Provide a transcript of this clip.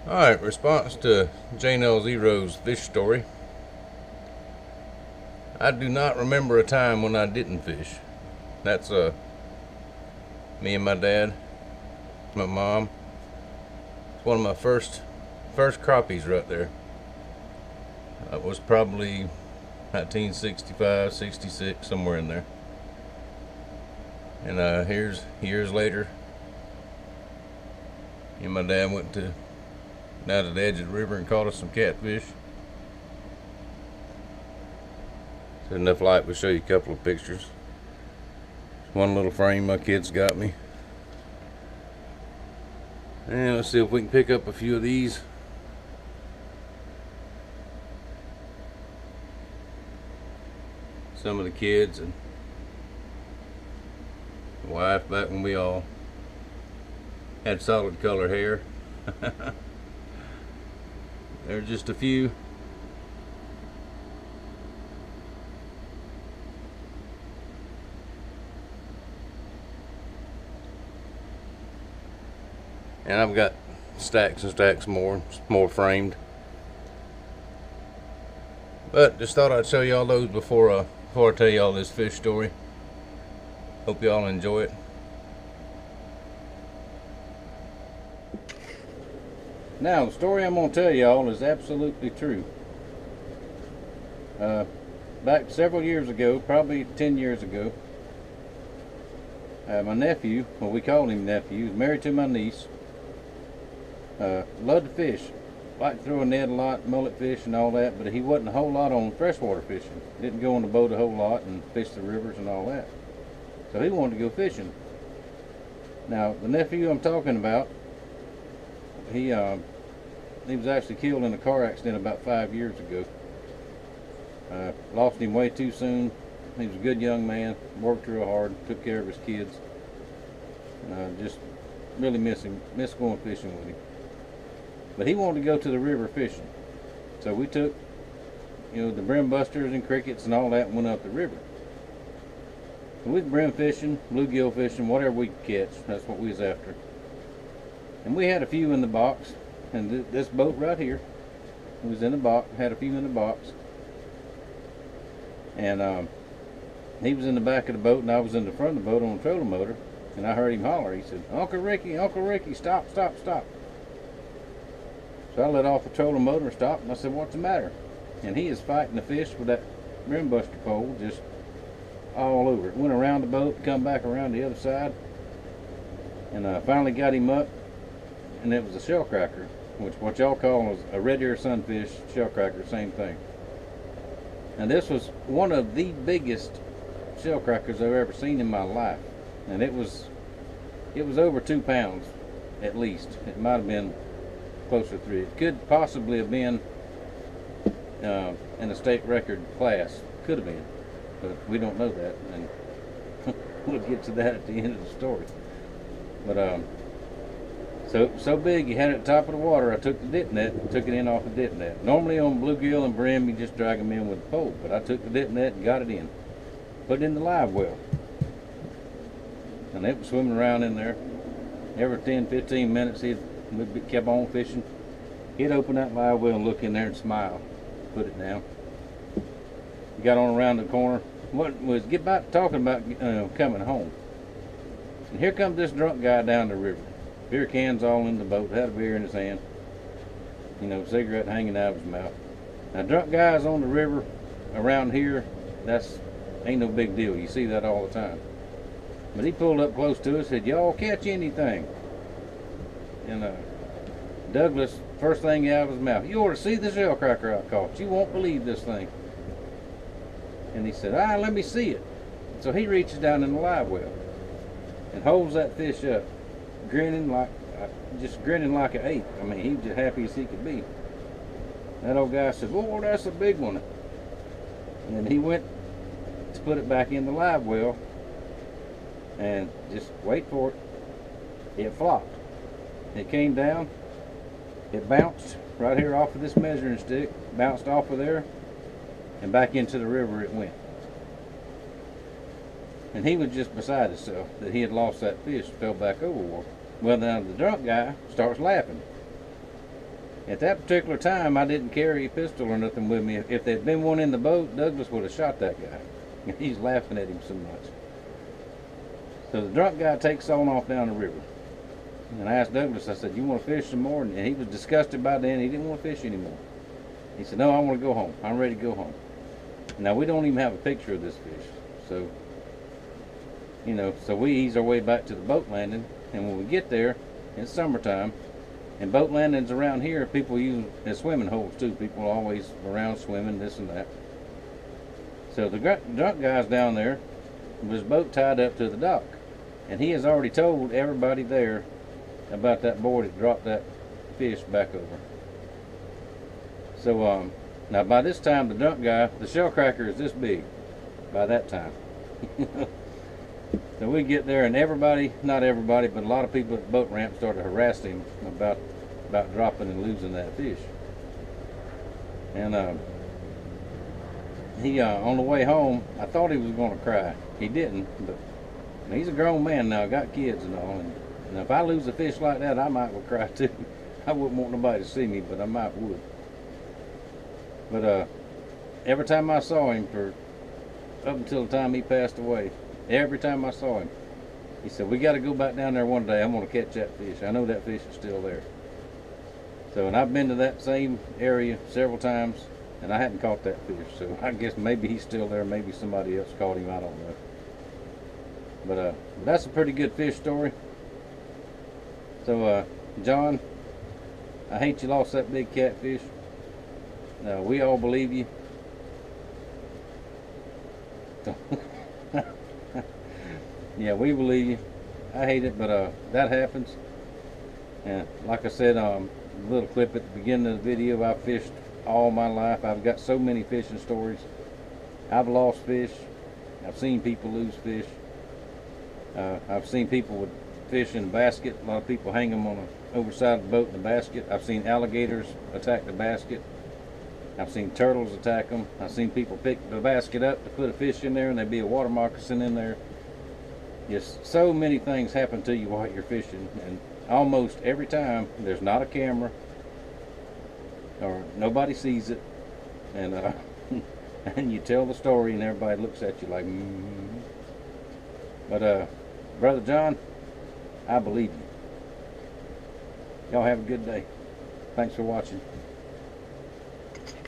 Alright, response to Jane L. Zero's fish story. I do not remember a time when I didn't fish. That's me and my dad, my mom. It's one of my first crappies right there. It was probably 1965, 66, somewhere in there. And here's years later, me and my dad went down to the edge of the river and caught us some catfish. So enough light, we'll show you a couple of pictures. One little frame my kids got me. And let's see if we can pick up a few of these. Some of the kids and the wife back when we all had solid color hair. There's just a few. And I've got stacks and stacks more framed. But just thought I'd show y'all those before I tell y'all this fish story. Hope y'all enjoy it. Now, the story I'm going to tell y'all is absolutely true. Back several years ago, probably 10 years ago, my nephew, well, we called him nephew, was married to my niece. Loved to fish, liked to throw a net a lot, mullet fish and all that, but he wasn't a whole lot on freshwater fishing. Didn't go on the boat a whole lot and fish the rivers and all that. So he wanted to go fishing. Now, the nephew I'm talking about, he was actually killed in a car accident about 5 years ago. Lost him way too soon. He was a good young man, worked real hard, took care of his kids. Just really miss him, miss going fishing with him. But he wanted to go to the river fishing. So we took, the brim busters and crickets and all that and went up the river. So we was brim fishing, bluegill fishing, whatever we could catch. That's what we was after. And we had a few in the box. And this boat right here was in the box, had a few in the box. And he was in the back of the boat and I was in the front of the boat on the trolling motor. And I heard him holler. He said, Uncle Ricky, stop, stop, stop. So I let off the trolling motor and stopped, and I said, what's the matter? And he is fighting the fish with that brim buster pole just all over. It went around the boat, come back around the other side, and I finally got him up, and it was a shell cracker, which what y'all call a red ear sunfish shell cracker, same thing. And this was one of the biggest shell crackers I've ever seen in my life. And it was over 2 pounds at least. It might have been closer to 3. It could possibly have been in a state record class. Could have been, but we don't know that, and we'll get to that at the end of the story. But so big, you had it at the top of the water. I took the dip net and took it in off the dip net. Normally on bluegill and brim, you just drag them in with a pole, but I took the dip net and got it in. Put it in the live well. And it was swimming around in there. Every 10-15 minutes, we kept on fishing. He'd open that live well and look in there and smile. Put it down. Got on around the corner. What was get back talking about coming home. And here comes this drunk guy down the river. Beer cans all in the boat. Had a beer in his hand. Cigarette hanging out of his mouth. Now, drunk guys on the river around here, that's ain't no big deal. You see that all the time. But he pulled up close to us, said, y'all catch anything? And Douglas, first thing out of his mouth, you ought to see the shell cracker I caught. You won't believe this thing. And he said, let me see it. So he reaches down in the live well and holds that fish up, grinning like an ape. I mean, he was just happy as he could be. That old guy said, oh, that's a big one. And then he went to put it back in the live well, and just wait for it. It flopped. It came down. It bounced right here off of this measuring stick, bounced off of there, and back into the river it went. And he was just beside himself that he had lost that fish and fell back overboard. Well, now the drunk guy starts laughing. At that particular time, I didn't carry a pistol or nothing with me. If there'd been one in the boat, Douglas would have shot that guy. He's laughing at him so much. So the drunk guy takes on off down the river. And I asked Douglas, I said, you want to fish some more? And he was disgusted by then. He didn't want to fish anymore. He said, no, I want to go home. I'm ready to go home. Now, we don't even have a picture of this fish. So, you know, so we ease our way back to the boat landing. And when we get there, it's summertime. And boat landings around here, people use as swimming holes too. People are always around swimming, this and that. So the drunk guy's down there with his boat tied up to the dock. And he has already told everybody there about that boy that dropped that fish back over. So now by this time the drunk guy, the shell cracker is this big by that time. So we get there and everybody, not everybody, but a lot of people at the boat ramp started harassing him about dropping and losing that fish. And he on the way home, I thought he was going to cry. He didn't, but he's a grown man now, got kids and all. And if I lose a fish like that, I might would cry too. I wouldn't want nobody to see me, but I might would. But every time I saw him, for up until the time he passed away, every time I saw him, he said, we got to go back down there one day. I'm going to catch that fish. I know that fish is still there. So, and I've been to that same area several times, and I hadn't caught that fish. So I guess maybe he's still there. Maybe somebody else caught him. I don't know. But that's a pretty good fish story. So, John, I hate you lost that big catfish. We all believe you. Yeah, we believe you. I hate it, but that happens. And like I said, a little clip at the beginning of the video, I've fished all my life. I've got so many fishing stories. I've lost fish. I've seen people lose fish. I've seen people with fish in a basket. A lot of people hang them on the overside of the boat in the basket. I've seen alligators attack the basket. I've seen turtles attack them. I've seen people pick the basket up to put a fish in there and there'd be a water moccasin in there. Just so many things happen to you while you're fishing, and almost every time there's not a camera or nobody sees it, and and you tell the story and everybody looks at you like But Brother John, I believe you. Y'all have a good day. Thanks for watching.